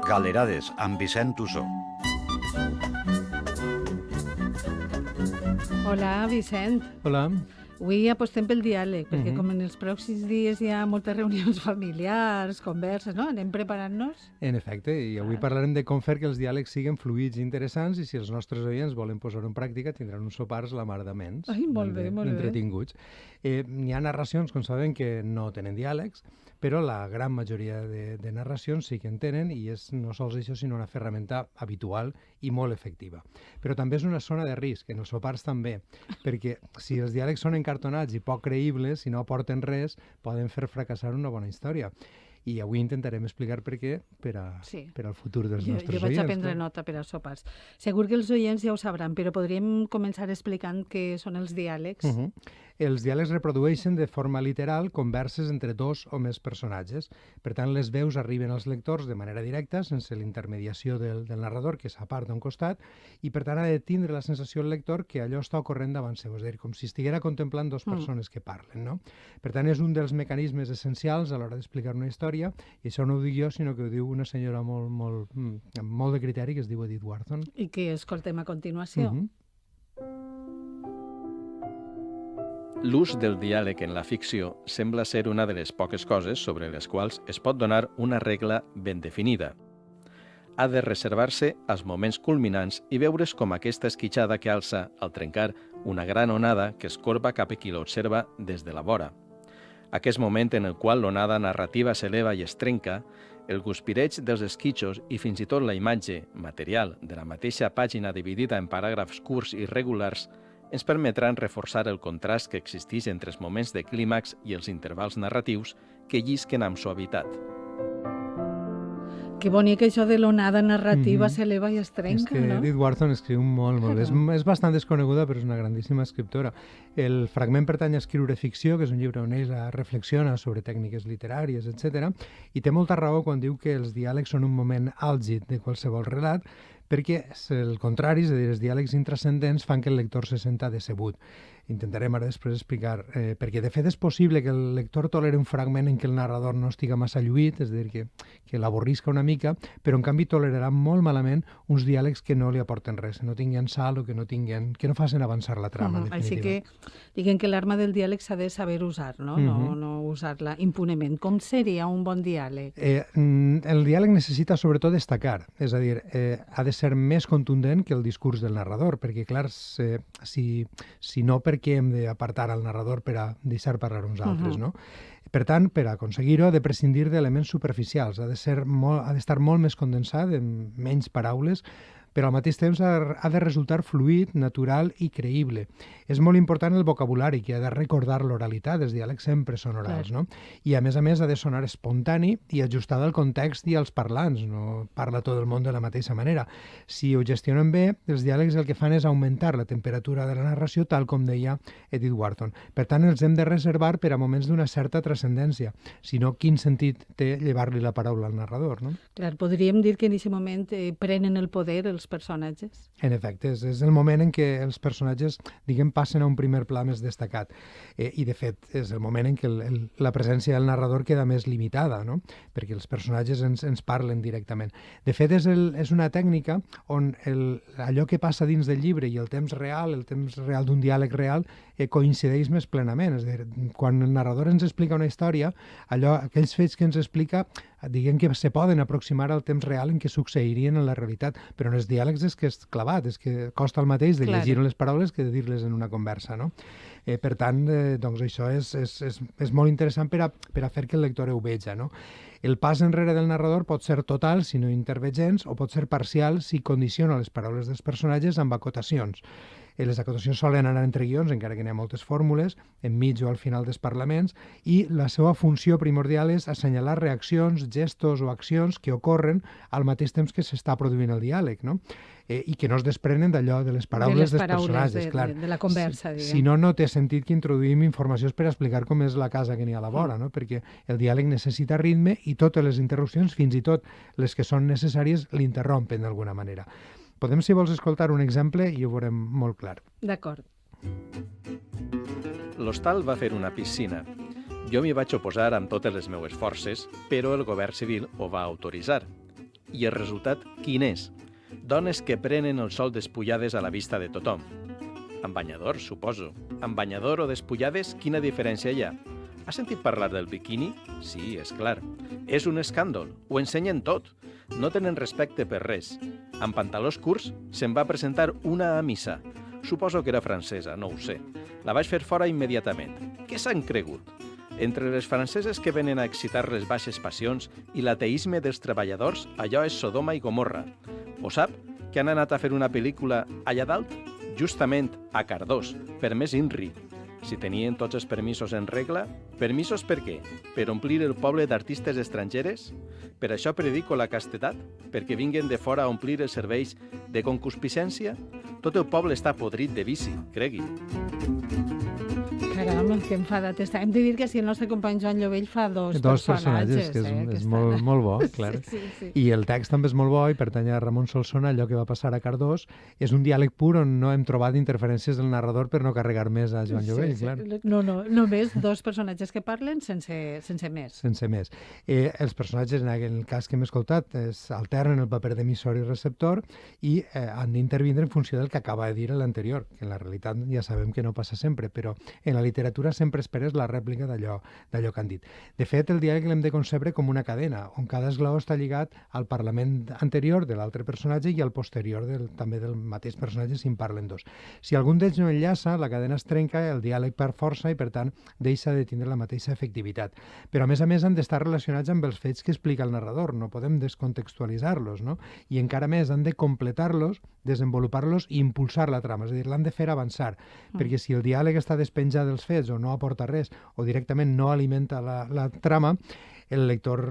Galerades, amb Vicent Tussó. Hola, Vicent. Hola. Avui apostem pel diàleg, perquè com en els pròxims dies hi ha moltes reunions familiars, converses, no? Anem preparant-nos? En efecte, i avui parlarem de com fer que els diàlegs siguin fluïds i interessants, i si els nostres oients volen posar-ho en pràctica tindran uns sopars la mar d'amens. Ai, molt bé, molt bé. Entretinguts. Hi ha narracions, com sabem, que no tenen diàlegs, però la gran majoria de narracions sí que en tenen, i és no sols això, sinó una ferramenta habitual i molt efectiva. Però també és una zona de risc, en els sopars també, perquè si els diàlegs són encartonats i poc creïbles, si no aporten res, poden fer fracassar una bona història. I avui intentarem explicar per què per al futur dels nostres oients. Jo vaig a prendre nota per als sopars. Segur que els oients ja ho sabran, però podríem començar explicant què són els diàlegs. Els diàlegs reprodueixen de forma literal converses entre dos o més personatges. Per tant, les veus arriben als lectors de manera directa, sense l'intermediació del narrador, que s'aparta a un costat, i per tant ha de tindre la sensació el lector que allò està ocorrent davant seu, és a dir, com si estiguera contemplant dues persones que parlen, no? Per tant, és un dels mecanismes essencials a l'hora d'explicar una història, i això no ho dic jo, sinó que ho diu una senyora amb molt de criteri, que es diu Edith Wharton. I que escoltem a continuació. L'ús del diàleg en la ficció sembla ser una de les poques coses sobre les quals es pot donar una regla ben definida. Ha de reservar-se als moments culminants i veure's com aquesta esquitxada que alça al trencar una gran onada que es corba cap a qui l'observa des de la vora. Aquest moment en el qual l'onada narrativa s'eleva i es trenca, el guspireig dels esquitxos i fins i tot la imatge material de la mateixa pàgina dividida en paràgrafs curts i regulars ens permetran reforçar el contrast que existeix entre els moments de clímax i els intervals narratius que llisquen amb suavitat. Que bonic això de l'onada narrativa s'eleva i es trenca, és que no? Edith Wharton escriu molt bé. És bastant desconeguda, però és una grandíssima escriptora. El fragment pertany a Escriure ficció, que és un llibre on ella reflexiona sobre tècniques literàries, etc. I té molta raó quan diu que els diàlegs són un moment àlgid de qualsevol relat, perquè el contrari, és a dir, els diàlegs intrascendents fan que el lector se senta decebut. Intentarem ara després explicar, perquè de fet és possible que el lector tolere un fragment en què el narrador no estiga massa lluït, és a dir, que l'avorrisca una mica, però en canvi tolerarà molt malament uns diàlegs que no li aporten res, que no tinguen sal o que no facin avançar la trama, en definitiva. Així que diguem que l'arma del diàleg s'ha de saber usar, no? No usar-la impunement. Com seria un bon diàleg? El diàleg necessita sobretot destacar, és a dir, ha de ser més contundent que el discurs del narrador, perquè clar, si no, per què hem d'apartar al narrador per a deixar parlar uns altres, no? Per tant, per aconseguir-ho, ha de prescindir d'elements superficials, ha d'estar molt més condensat, en menys paraules, però al mateix temps ha de resultar fluid, natural i creïble. És molt important el vocabulari, que ha de recordar l'oralitat, els diàlegs sempre són orals, no? I a més, ha de sonar espontani i ajustat al context i als parlants, no parla tot el món de la mateixa manera. Si ho gestionen bé, els diàlegs el que fan és augmentar la temperatura de la narració, tal com deia Edith Wharton. Per tant, els hem de reservar per a moments d'una certa transcendència, si no, quin sentit té llevar-li la paraula al narrador, no? Clar, podríem dir que en aquest moment prenen el poder els personatges. En efecte, és el moment en què els personatges, diguem, passen a un primer pla més destacat. I, de fet, és el moment en què la presència del narrador queda més limitada, no? Perquè els personatges ens parlen directament. De fet, és una tècnica on allò que passa dins del llibre i el temps real d'un diàleg real, coincideix més plenament. És a dir, quan el narrador ens explica una història, aquells fets que ens explica, diguem que se poden aproximar al temps real en què succeirien en la realitat, però en els diàlegs és que és clavat, és que costa el mateix de llegir les paraules que de dir-les en una conversa, no? Per tant, doncs això és molt interessant per a fer que el lector ho veja, no? El pas enrere del narrador pot ser total si no intervé gens, o pot ser parcial si condiciona les paraules dels personatges amb acotacions. Les acotacions solen anar entre guions, encara que n'hi ha moltes fórmules, enmig o al final dels parlaments, i la seva funció primordial és assenyalar reaccions, gestos o accions que ocorren al mateix temps que s'està produint el diàleg, no? I que no es desprenen d'allò de les paraules dels personatges, clar. De la conversa, diguem. Si no té sentit que introduïm informacions per explicar com és la casa que n'hi ha a la vora, no? Perquè el diàleg necessita ritme i totes les interrupcions, fins i tot les que són necessàries, l'interrompen d'alguna manera. Podem, si vols, escoltar un exemple i ho veurem molt clar. D'acord. L'hostal va fer una piscina. Jo m'hi vaig oposar amb totes les meues forces, però el govern civil ho va autoritzar. I el resultat, quin és? Dones que prenen el sol despullades a la vista de tothom. Amb banyador, suposo. Amb banyador o despullades, quina diferència hi ha? Has sentit parlar del biquini? Sí, és clar. És un escàndol. Ho ensenyen tot. No tenen respecte per res. Amb pantalons curts se'n va presentar una a missa. Suposo que era francesa, no ho sé. La vaig fer fora immediatament. Què s'han cregut? Entre les franceses que venen a excitar les baixes passions i l'ateisme dels treballadors, allò és Sodoma i Gomorra. O sap que han anat a fer una pel·lícula allà dalt? Justament a Cardós, per més INRI. Si tenien tots els permisos en regla, permisos per què? Per omplir el poble d'artistes estrangeres? Per això predico la castedat? Perquè vinguen de fora a omplir els serveis de concupiscència? Tot el poble està podrit de vici, cregui. Caram, que enfadat està. Hem de dir que si el nostre company Joan Llovell fa dos personatges, que és molt bo, clar. Sí. I el text també és molt bo i pertany a Ramon Solsona, allò que va passar a Cardós. És un diàleg pur on no hem trobat interferències del narrador per no carregar més a Joan Llovell, clar. No, només dos personatges que parlen sense més. Sense més. Els personatges, en el cas que hem escoltat, alternen el paper d'emissor i receptor i han d'intervindre en funció del que acaba de dir l'anterior, que en la realitat ja sabem que no passa sempre, però en la literatura sempre esperes la rèplica d'allò que han dit. De fet, el diàleg l'hem de concebre com una cadena, on cada esglaó està lligat al parlament anterior de l'altre personatge i al posterior també del mateix personatge si en parlen dos. Si algun d'ells no enllaça, la cadena es trenca, el diàleg perd força i, per tant, deixa de tindre la mateixa efectivitat. Però, a més, han d'estar relacionats amb els fets que explica el narrador, no podem descontextualitzar-los, no? I encara més, han de completar-los, desenvolupar-los i impulsar la trama, és a dir, l'han de fer avançar, perquè si el diàleg està despenjat dels fets o no aporta res o directament no alimenta la trama, el lector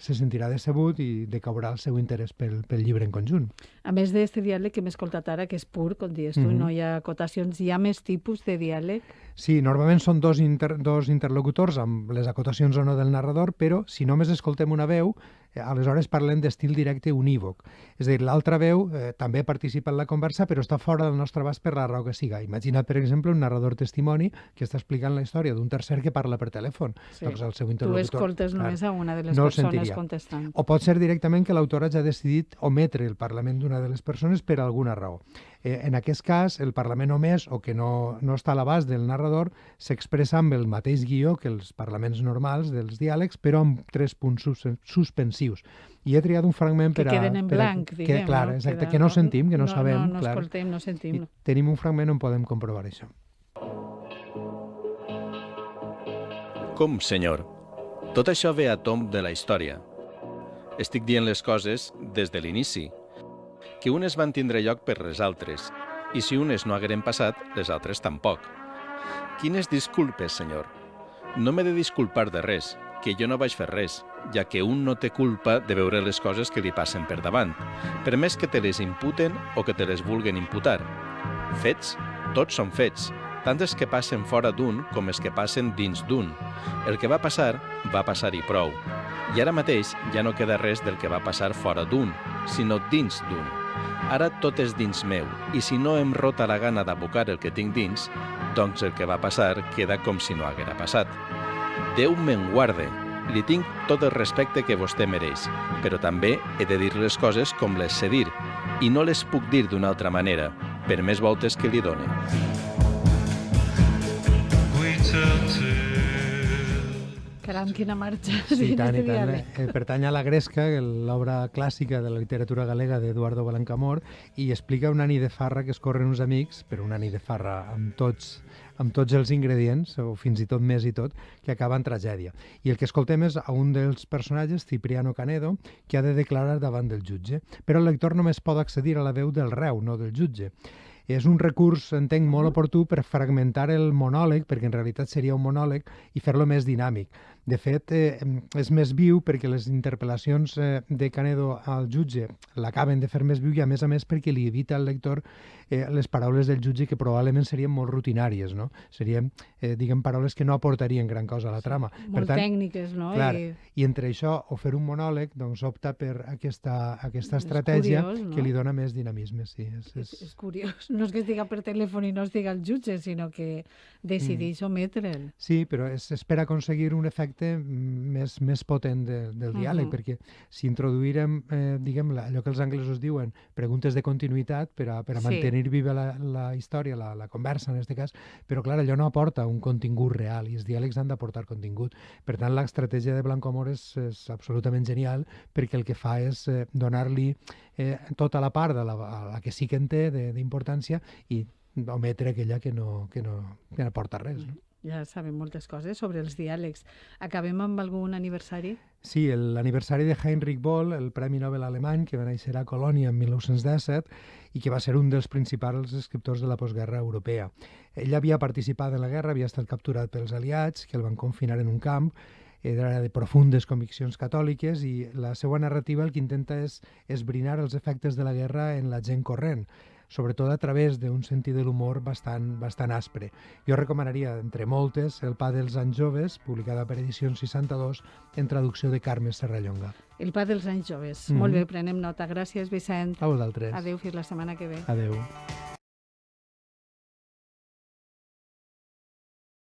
se sentirà decebut i decaurà el seu interès pel llibre en conjunt. A més d'aquest diàleg que hem escoltat ara, que és pur, com dius tu, no hi ha acotacions, hi ha més tipus de diàleg? Sí, normalment són dos interlocutors amb les acotacions o no del narrador, però si només escoltem una veu, aleshores parlem d'estil directe unívoc. És a dir, l'altra veu també participa en la conversa, però està fora del nostre abast per la raó que siga. Imagina't, per exemple, un narrador testimoni que està explicant la història d'un tercer que parla per telèfon. Sí. Doncs el seu interlocutor... Tu escoltes només a una de les persones contestant. O pot ser directament que l'autor hagi decidit ometre el parlament d'una de les persones per alguna raó. En aquest cas, el parlament omès o que no està a l'abast del narrador s'expressa amb el mateix guió que els parlaments normals dels diàlegs, però amb 3 punts suspensius. I he triat un fragment que queden en blanc, diguem. Clar, exacte, que no sentim, que no sabem. No escoltem, no sentim. Tenim un fragment on podem comprovar això. Com, senyor? Tot això ve a tomb de la història. Estic dient les coses des de l'inici, que unes van tindre lloc per les altres, i si unes no hagueren passat, les altres tampoc. Quines disculpes, senyor? No m'he de disculpar de res, que jo no vaig fer res, ja que un no té culpa de veure les coses que li passen per davant, per més que te les imputen o que te les vulguen imputar. Fets? Tots són fets, tant els que passen fora d'un com els que passen dins d'un. El que va passar i prou. I ara mateix ja no queda res del que va passar fora d'un, sinó dins d'un. Ara tot és dins meu, i si no em rota la gana d'abocar el que tinc dins, doncs el que va passar queda com si no haguera passat. Déu me'n guarde, li tinc tot el respecte que vostè mereix, però també he de dir les coses com les sé dir, i no les puc dir d'una altra manera, per més voltes que li done. Caram, quina marxa. Sí, tant i tant. Pertany a La Gresca, l'obra clàssica de la literatura galega d'Eduardo Balancamor, i explica una nit de farra que es corren uns amics, però una nit de farra amb tots els ingredients, o fins i tot més i tot, que acaba en tragèdia. I el que escoltem és a un dels personatges, Cipriano Canedo, que ha de declarar davant del jutge, però el lector només pot accedir a la veu del reu, no del jutge. És un recurs, entenc, molt oportú per fragmentar el monòleg, perquè en realitat seria un monòleg, i fer-lo més dinàmic. De fet, és més viu perquè les interpel·lacions de Canedo al jutge l'acaben de fer més viu i, a més perquè li evita al lector les paraules del jutge que probablement serien molt rutinàries, no? Serien diguem, paraules que no aportarien gran cosa a la trama. Molt tècniques, no? Clar, i entre això o fer un monòleg, doncs opta per aquesta estratègia curiós, no? que li dona més dinamisme. Sí, és curiós. No és que es diga per telèfon i no es diga el jutge, sinó que decideix ometre'l. Sí, però és per aconseguir un efecte més potent del diàleg, perquè si introduirem, diguem, allò que els anglesos diuen, preguntes de continuïtat per a mantenir viva la història, la conversa en aquest cas, però clar, allò no aporta un contingut real i els diàlegs han d'aportar contingut. Per tant, l'estratègia de Blancomor és absolutament genial perquè el que fa és donar-li tota la part de la que sí que en té d'importància i ometre aquella que no aporta res. No? Ja sabem moltes coses sobre els diàlegs. Acabem amb algun aniversari? Sí, l'aniversari de Heinrich Böll, el Premi Nobel alemany, que va néixer a Colònia en 1917 i que va ser un dels principals escriptors de la postguerra europea. Ell havia participat en la guerra, havia estat capturat pels aliats, que el van confinar en un camp, era de profundes conviccions catòliques i la seva narrativa el que intenta és esbrinar els efectes de la guerra en la gent corrent, sobretot a través d'un sentit de l'humor bastant aspre. Jo recomanaria, entre moltes, El pa dels anys joves, publicada per Edicions 62, en traducció de Carme Serrallonga. El pa dels anys joves. Molt bé, prenem nota. Gràcies, Vicent. A vosaltres. Adéu, fins la setmana que ve. Adéu.